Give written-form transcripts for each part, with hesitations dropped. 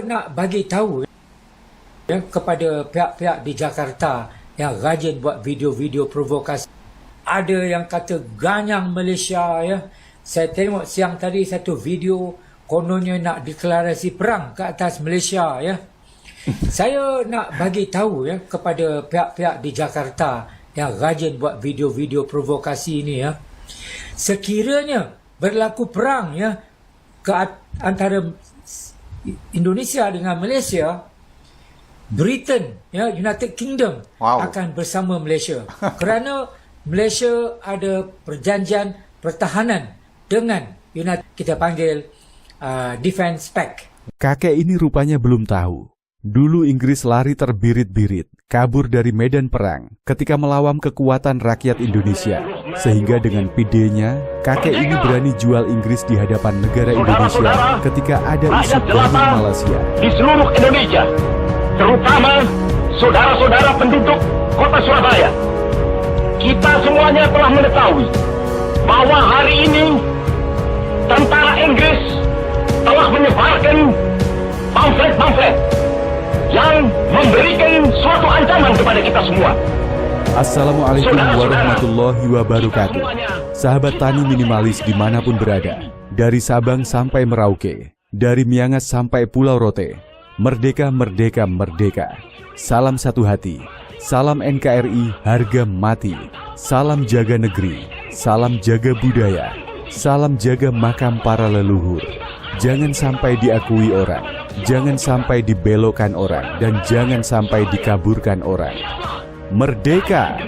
Saya nak bagi tahu ya, kepada pihak-pihak di Jakarta yang rajin buat video-video provokasi. Ada yang kata ganyang Malaysia ya. Saya tengok siang tadi satu video kononnya nak deklarasi perang ke atas Malaysia ya. Saya nak bagi tahu ya kepada pihak-pihak di Jakarta yang rajin buat video-video provokasi ini ya. Sekiranya berlaku perang ya antara Indonesia dengan Malaysia, Britain ya, United Kingdom akan bersama Malaysia. Kerana Malaysia ada perjanjian pertahanan dengan United, kita panggil Defence Pact. Kakek ini rupanya belum tahu. Dulu Inggris lari terbirit-birit, kabur dari medan perang ketika melawan kekuatan rakyat Indonesia. Sehingga dengan pidenya, kakek ini berani jual Inggris di hadapan negara Indonesia ketika ada isu gabung Malaysia. Di seluruh Indonesia, terutama saudara-saudara penduduk kota Surabaya, kita semuanya telah mengetahui bahwa hari ini tentara Inggris telah menyebarkan pamflet-pamflet yang memberikan suatu ancaman kepada kita semua. Assalamualaikum warahmatullahi wabarakatuh. Sahabat tani minimalis dimanapun berada, dari Sabang sampai Merauke, dari Miangas sampai Pulau Rote, merdeka, merdeka, merdeka. Salam satu hati, salam NKRI harga mati, salam jaga negeri, salam jaga budaya, salam jaga makam para leluhur. Jangan sampai diakui orang, jangan sampai dibelokkan orang, dan jangan sampai dikaburkan orang. Merdeka!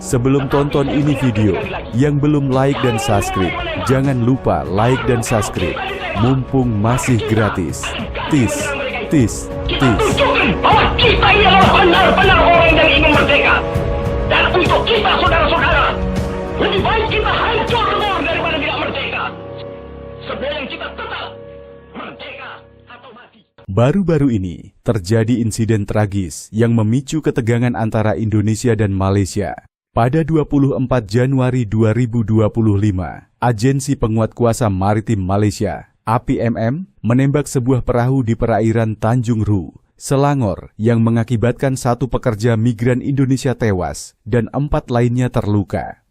Sebelum tonton ini video, yang belum like dan subscribe, jangan lupa like dan subscribe, mumpung masih gratis. Tis, tis, tis. Kita tunjukkan bahwa kita ini adalah benar-benar orang yang ingin merdeka. Dan untuk kita saudara-saudara, lebih baik kita hancur lebur daripada tidak merdeka. Sebelum kita tetap merdeka atau mati. Baru-baru ini, terjadi insiden tragis yang memicu ketegangan antara Indonesia dan Malaysia. Pada 24 Januari 2025, Agensi Penguat Kuasa Maritim Malaysia, APMM, menembak sebuah perahu di perairan Tanjung Ru, Selangor, yang mengakibatkan satu pekerja migran Indonesia tewas dan 4 lainnya terluka.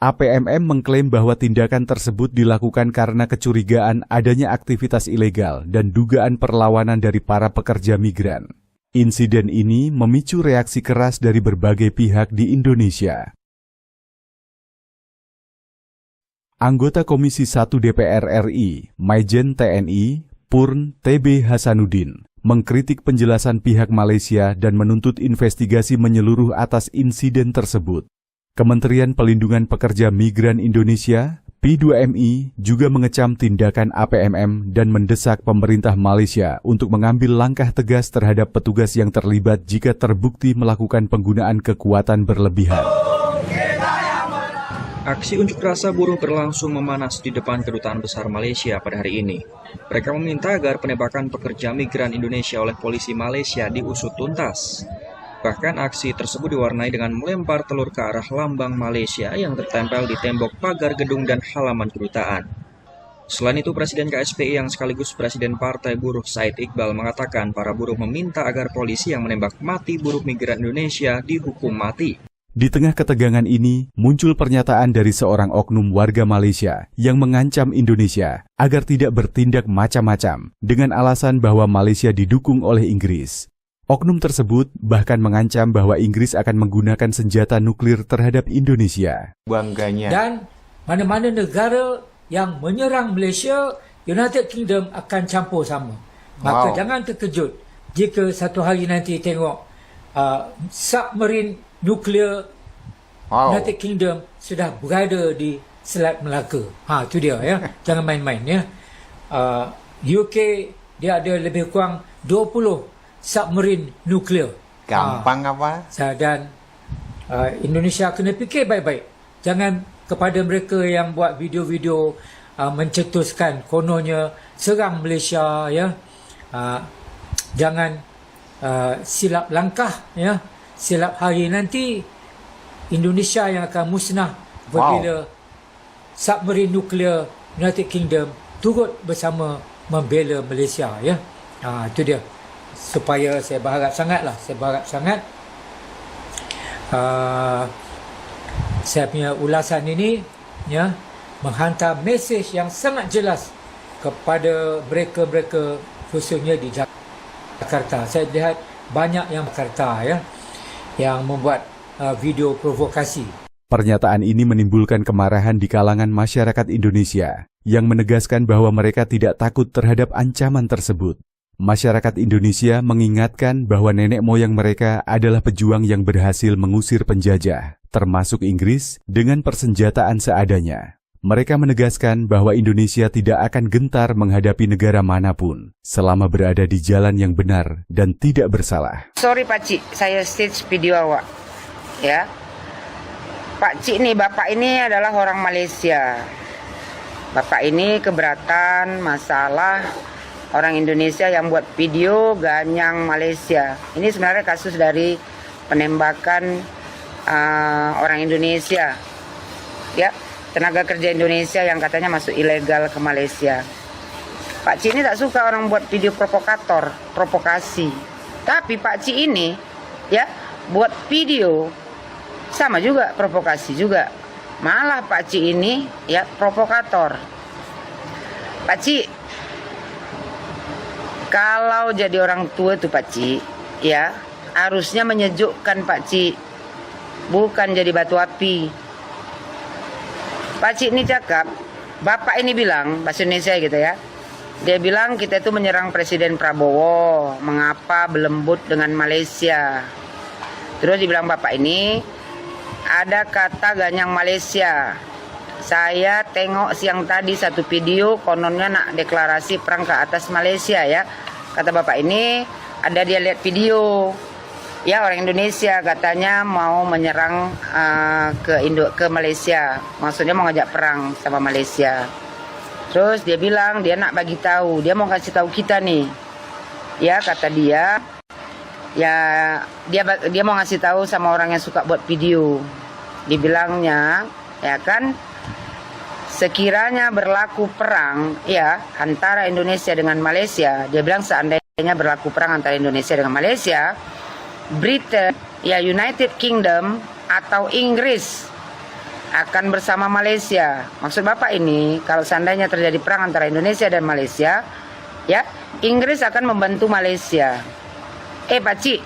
APMM mengklaim bahwa tindakan tersebut dilakukan karena kecurigaan adanya aktivitas ilegal dan dugaan perlawanan dari para pekerja migran. Insiden ini memicu reaksi keras dari berbagai pihak di Indonesia. Anggota Komisi 1 DPR RI, Maijen TNI, Purn TB Hasanuddin, mengkritik penjelasan pihak Malaysia dan menuntut investigasi menyeluruh atas insiden tersebut. Kementerian Pelindungan Pekerja Migran Indonesia, P2MI, juga mengecam tindakan APMM dan mendesak pemerintah Malaysia untuk mengambil langkah tegas terhadap petugas yang terlibat jika terbukti melakukan penggunaan kekuatan berlebihan. Aksi unjuk rasa buruh berlangsung memanas di depan Kedutaan Besar Malaysia pada hari ini. Mereka meminta agar penembakan pekerja migran Indonesia oleh polisi Malaysia diusut tuntas. Bahkan aksi tersebut diwarnai dengan melempar telur ke arah lambang Malaysia yang tertempel di tembok pagar gedung dan halaman kedutaan. Selain itu, Presiden KSPI yang sekaligus Presiden Partai Buruh Said Iqbal mengatakan para buruh meminta agar polisi yang menembak mati buruh migran Indonesia dihukum mati. Di tengah ketegangan ini, muncul pernyataan dari seorang oknum warga Malaysia yang mengancam Indonesia agar tidak bertindak macam-macam dengan alasan bahwa Malaysia didukung oleh Inggris. Oknum tersebut bahkan mengancam bahwa Inggris akan menggunakan senjata nuklir terhadap Indonesia. Bangganya. Dan mana-mana negara yang menyerang Malaysia, United Kingdom akan campur sama. Maka jangan terkejut jika satu hari nanti tengok submarine nuklear United Kingdom sudah berada di Selat Melaka. Itu dia ya. Jangan main-main ya. UK dia ada lebih kurang 20 submarine nuklear. Gampang apa? Dan Indonesia kena fikir baik-baik. Jangan kepada mereka yang buat video-video mencetuskan kononnya serang Malaysia ya. Jangan silap langkah ya. Silap hari nanti Indonesia yang akan musnah apabila submarine nuklear United Kingdom turut bersama membela Malaysia ya. Itu dia. Supaya saya berharap sangat saya punya ulasan ini ya menghantar mesej yang sangat jelas kepada mereka-mereka khususnya di Jakarta. Saya lihat banyak yang Jakarta ya yang membuat video provokasi. Pernyataan ini menimbulkan kemarahan di kalangan masyarakat Indonesia yang menegaskan bahwa mereka tidak takut terhadap ancaman tersebut. Masyarakat Indonesia mengingatkan bahwa nenek moyang mereka adalah pejuang yang berhasil mengusir penjajah, termasuk Inggris, dengan persenjataan seadanya. Mereka menegaskan bahwa Indonesia tidak akan gentar menghadapi negara manapun selama berada di jalan yang benar dan tidak bersalah. Sorry Pak Cik, saya stage video awak. Ya. Pak Cik nih, bapak ini adalah orang Malaysia. Bapak ini keberatan masalah orang Indonesia yang buat video ganyang Malaysia. Ini sebenarnya kasus dari penembakan orang Indonesia. Ya, tenaga kerja Indonesia yang katanya masuk ilegal ke Malaysia. Pak Cik ini tak suka orang buat video provokator, provokasi. Tapi Pak Cik ini ya buat video sama juga provokasi juga. Malah Pak Cik ini ya provokator. Pak Cik, kalau jadi orang tua tuh Pak Cik, ya harusnya menyejukkan Pak Cik, bukan jadi batu api. Pak Cik ini cakap, bapak ini bilang bahasa Indonesia gitu ya. Dia bilang kita itu menyerang Presiden Prabowo, mengapa belembut dengan Malaysia. Terus dibilang bapak ini ada kata ganyang Malaysia. Saya tengok siang tadi satu video kononnya nak deklarasi perang ke atas Malaysia ya. Kata bapak ini ada dia lihat video. Ya orang Indonesia katanya mau menyerang ke Malaysia. Maksudnya mau ngajak perang sama Malaysia. Terus dia bilang dia nak bagi tahu, dia mau kasih tahu kita nih. Ya kata dia, ya dia mau ngasih tahu sama orang yang suka buat video. Dibilangnya ya kan, sekiranya berlaku perang ya antara Indonesia dengan Malaysia, dia bilang seandainya berlaku perang antara Indonesia dengan Malaysia, Britain ya United Kingdom atau Inggris akan bersama Malaysia. Maksud bapak ini kalau seandainya terjadi perang antara Indonesia dan Malaysia, ya Inggris akan membantu Malaysia. Pak Cik,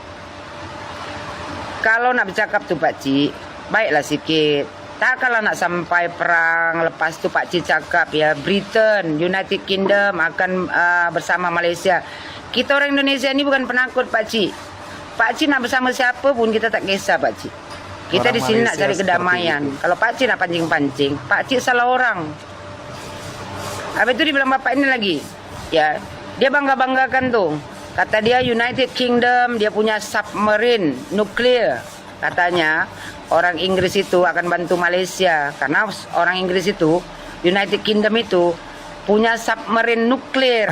kalau nak bercakap tuh Pak Cik, baiklah sikit. Tak kalau nak sampai perang, lepas tu Pak Cik cakap ya Britain, United Kingdom akan bersama Malaysia. Kita orang Indonesia ini bukan penakut Pak Cik. Pak Cik nak bersama siapa pun kita tak kisah Pak Cik. Kita orang di sini Malaysia nak cari kedamaian. Kalau Pak Cik nak pancing-pancing, Pak Cik salah orang. Habis itu dibilang bapak ini lagi, ya dia bangga-banggakan tuh. Kata dia United Kingdom dia punya submarine nuklir. Katanya orang Inggris itu akan bantu Malaysia karena orang Inggris itu United Kingdom itu punya submarine nuklir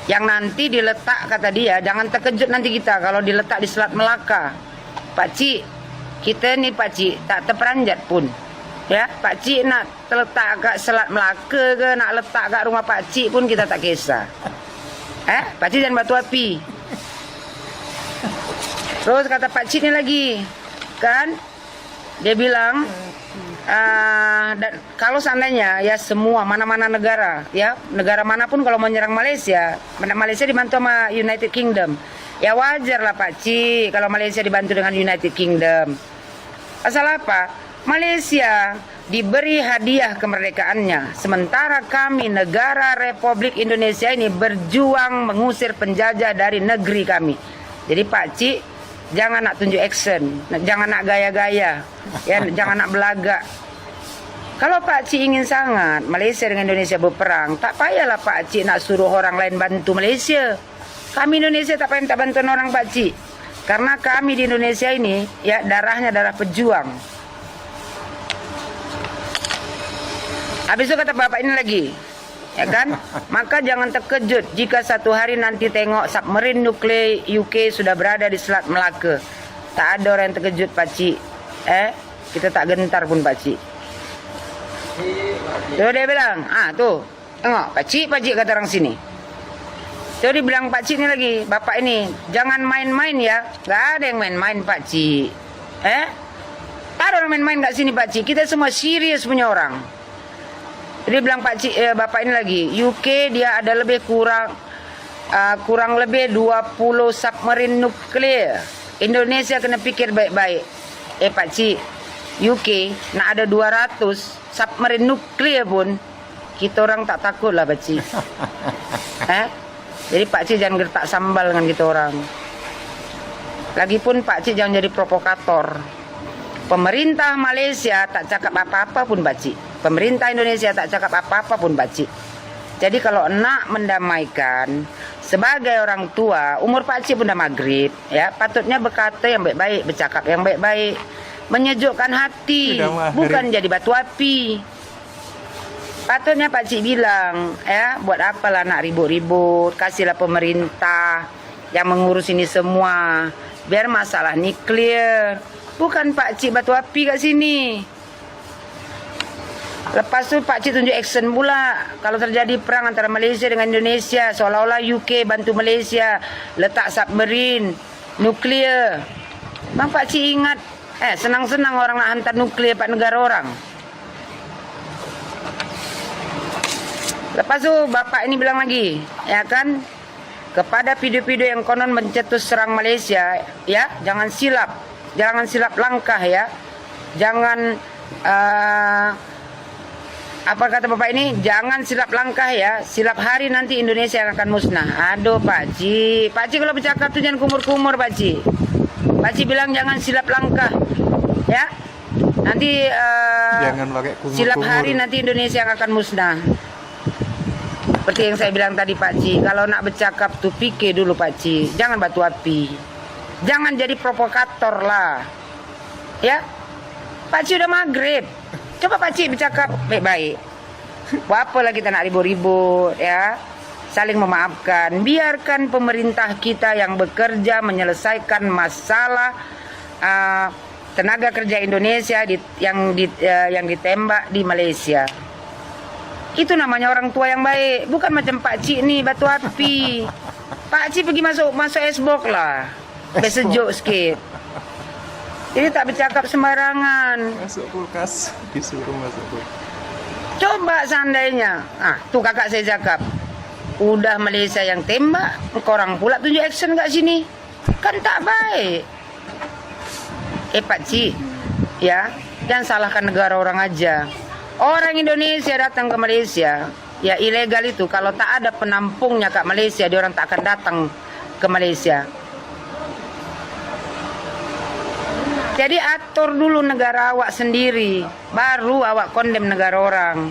yang nanti diletak, kata dia, jangan terkejut nanti kita kalau diletak di Selat Melaka. Pak Cik, kita ni Pak Cik tak terperanjat pun. Ya, Pak Cik nak terletak kat Selat Melaka ke nak letak kat rumah Pak Cik pun kita tak kisah. Pak Cik jangan batu api. Terus kata Pak Cik ni lagi, kan? Dia bilang, dan kalau seandainya ya semua mana-mana negara, ya negara manapun kalau menyerang Malaysia, Malaysia dibantu sama United Kingdom, ya wajar lah Pak Cik kalau Malaysia dibantu dengan United Kingdom. Asal apa? Malaysia diberi hadiah kemerdekaannya, sementara kami negara Republik Indonesia ini berjuang mengusir penjajah dari negeri kami. Jadi Pak Cik jangan nak tunjuk action, jangan nak gaya-gaya, ya jangan nak belagak. Kalau Pak Cik ingin sangat Malaysia dengan Indonesia berperang, tak payahlah Pak Cik nak suruh orang lain bantu Malaysia. Kami Indonesia tak payah minta bantuan orang Pak Cik. Karena kami di Indonesia ini, ya darahnya darah pejuang. Habis itu kata bapak ini lagi, ya kan? Maka jangan terkejut jika satu hari nanti tengok submarine nuklir UK sudah berada di Selat Melaka. Tak ada orang yang terkejut Pak Cik. Kita tak gentar pun Pak Cik. Tuh dia bilang, tuh, tengok Pak Cik kata orang sini. Jadi bilang Pak Cik ini lagi, Bapak ini, jangan main-main ya. Gak ada yang main-main Pak Cik. Tak ada orang main-main kat sini Pak Cik. Kita semua serius punya orang. Jadi bilang Pak Cik, Bapak ini lagi, UK dia ada lebih kurang lebih 20 submarine nuklir. Indonesia kena fikir baik-baik. Pak Cik, UK nak ada 200 submarine nuklir pun, kita orang tak takut lah Pak Cik. Jadi Pak Cik jangan gertak sambal dengan kita orang. Lagipun Pak Cik jangan jadi provokator. Pemerintah Malaysia tak cakap apa-apa pun Pak Cik. Pemerintah Indonesia tak cakap apa-apa pun Pak Cik. Jadi kalau nak mendamaikan, sebagai orang tua, umur Pak Cik pun dah maghrib, ya, patutnya berkata yang baik-baik, bercakap yang baik-baik, menyejukkan hati, bukan jadi batu api. Patutnya Pak Cik bilang, ya, buat apalah nak ribut-ribut, kasihlah pemerintah yang mengurus ini semua, biar masalah ni clear. Bukan Pak Cik batu api kat sini. Lepas tu Pak Cik tunjuk action pula. Kalau terjadi perang antara Malaysia dengan Indonesia, seolah-olah UK bantu Malaysia letak submarine nuklear. Bang Pak Cik ingat, senang-senang orang nak hantar nuklear pada negara orang. Lepas tu Bapak ini bilang lagi, ya kan, kepada video-video yang konon mencetus serang Malaysia, ya, jangan silap langkah ya. Jangan apa kata Bapak ini? Jangan silap langkah ya. Silap hari nanti Indonesia akan musnah. Aduh Pak Cik. Pak Cik kalau bercakap tu jangan kumur-kumur Pak Cik. Pak Cik bilang jangan silap langkah. Ya. Nanti Jangan pakai kumur-kumur. silap hari nanti Indonesia akan musnah. Seperti yang saya bilang tadi Pak Cik. Kalau nak bercakap tu fikir dulu Pak Cik. Jangan batu api. Jangan jadi provokator lah. Ya. Pak Cik udah maghrib. Coba Pak Cik bercakap baik-baik. Buat apalah kita nak ribut-ribut, ya. Saling memaafkan. Biarkan pemerintah kita yang bekerja menyelesaikan masalah tenaga kerja Indonesia yang ditembak di Malaysia. Itu namanya orang tua yang baik. Bukan macam Pak Cik ni batu api. Pak Cik pergi masuk esbok lah. Biar sejuk sikit. Jadi tak bercakap sembarangan. Masuk kulkas, disuruh masuk kulkas. Coba seandainya, tu kakak saya cakap, udah Malaysia yang tembak, korang pula tunjuk action kat sini. Kan tak baik. Pak Cik, ya, jangan salahkan negara orang aja. Orang Indonesia datang ke Malaysia, ya ilegal itu. Kalau tak ada penampungnya kat Malaysia, dia orang tak akan datang ke Malaysia. Jadi atur dulu negara awak sendiri, baru awak kondem negara orang.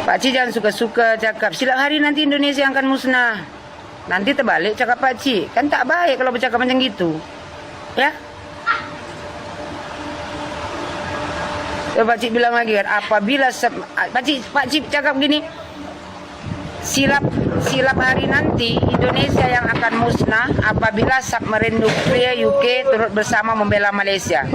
Pak Cik jangan suka-suka cakap, silap hari nanti Indonesia akan musnah. Nanti terbalik cakap Pak Cik, kan tak baik kalau bercakap macam gitu. Ya? So, Pak Cik bilang lagi kan, apabila Pak Cik cakap gini, silap hari nanti Indonesia yang akan musnah apabila submarine nuklir UK turut bersama membela Malaysia.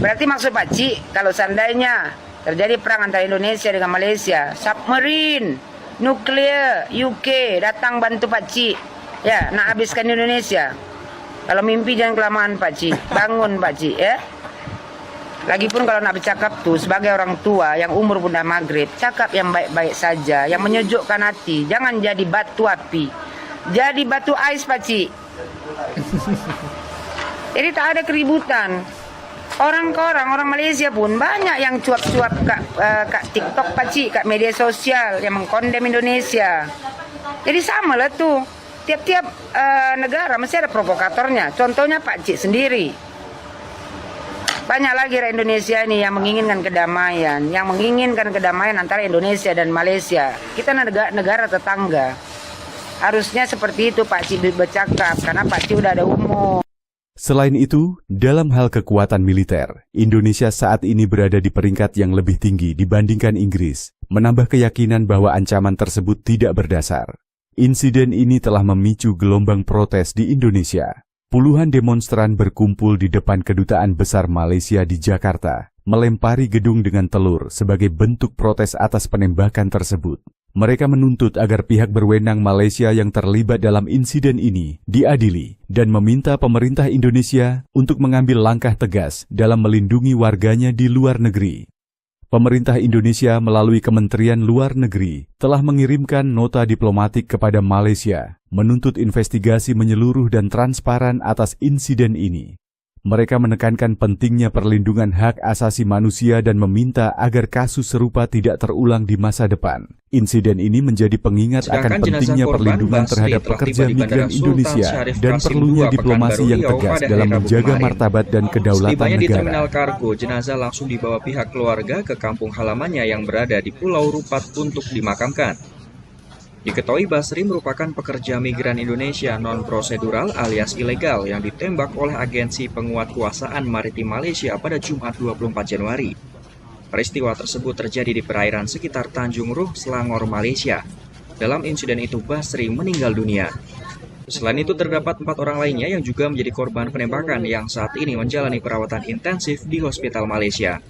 Berarti maksud Pak Cik, kalau seandainya terjadi perang antara Indonesia dengan Malaysia, submarine nuklir UK datang bantu Pak Cik, ya, nak habiskan Indonesia. Kalau mimpi jangan kelamaan Pak Cik, bangun Pak Cik, ya. Lagipun kalau nak bercakap tu sebagai orang tua yang umur pun dah maghrib, cakap yang baik-baik saja, yang menyejukkan hati. Jangan jadi batu api. Jadi batu ais Pak Cik. Jadi tak ada keributan. Orang Malaysia pun banyak yang cuap-cuap kat TikTok Pak Cik, kat media sosial yang mengkondem Indonesia. Jadi samalah tu. Tiap-tiap negara mesti ada provokatornya. Contohnya Pak Cik sendiri. Banyak lagi rakyat Indonesia ini yang menginginkan kedamaian antara Indonesia dan Malaysia. Kita negara tetangga. Harusnya seperti itu Pak Cik bercakap, karena Pak Cik udah ada umur. Selain itu, dalam hal kekuatan militer, Indonesia saat ini berada di peringkat yang lebih tinggi dibandingkan Inggris, menambah keyakinan bahwa ancaman tersebut tidak berdasar. Insiden ini telah memicu gelombang protes di Indonesia. Puluhan demonstran berkumpul di depan Kedutaan Besar Malaysia di Jakarta, melempari gedung dengan telur sebagai bentuk protes atas penembakan tersebut. Mereka menuntut agar pihak berwenang Malaysia yang terlibat dalam insiden ini diadili dan meminta pemerintah Indonesia untuk mengambil langkah tegas dalam melindungi warganya di luar negeri. Pemerintah Indonesia melalui Kementerian Luar Negeri telah mengirimkan nota diplomatik kepada Malaysia menuntut investigasi menyeluruh dan transparan atas insiden ini. Mereka menekankan pentingnya perlindungan hak asasi manusia dan meminta agar kasus serupa tidak terulang di masa depan. Insiden ini menjadi pengingat akan pentingnya perlindungan terhadap pekerja migran Indonesia dan perlunya diplomasi yang tegas dalam menjaga martabat dan kedaulatan Setibanya di negara. terminal kargo, jenazah langsung dibawa pihak keluarga ke kampung halamannya yang berada di Pulau Rupat untuk dimakamkan. Diketahui Basri merupakan pekerja migran Indonesia non-prosedural alias ilegal yang ditembak oleh Agensi Penguatkuasaan Maritim Malaysia pada Jumat 24 Januari. Peristiwa tersebut terjadi di perairan sekitar Tanjung Ruh, Selangor, Malaysia. Dalam insiden itu Basri meninggal dunia. Selain itu terdapat 4 orang lainnya yang juga menjadi korban penembakan yang saat ini menjalani perawatan intensif di Hospital Malaysia.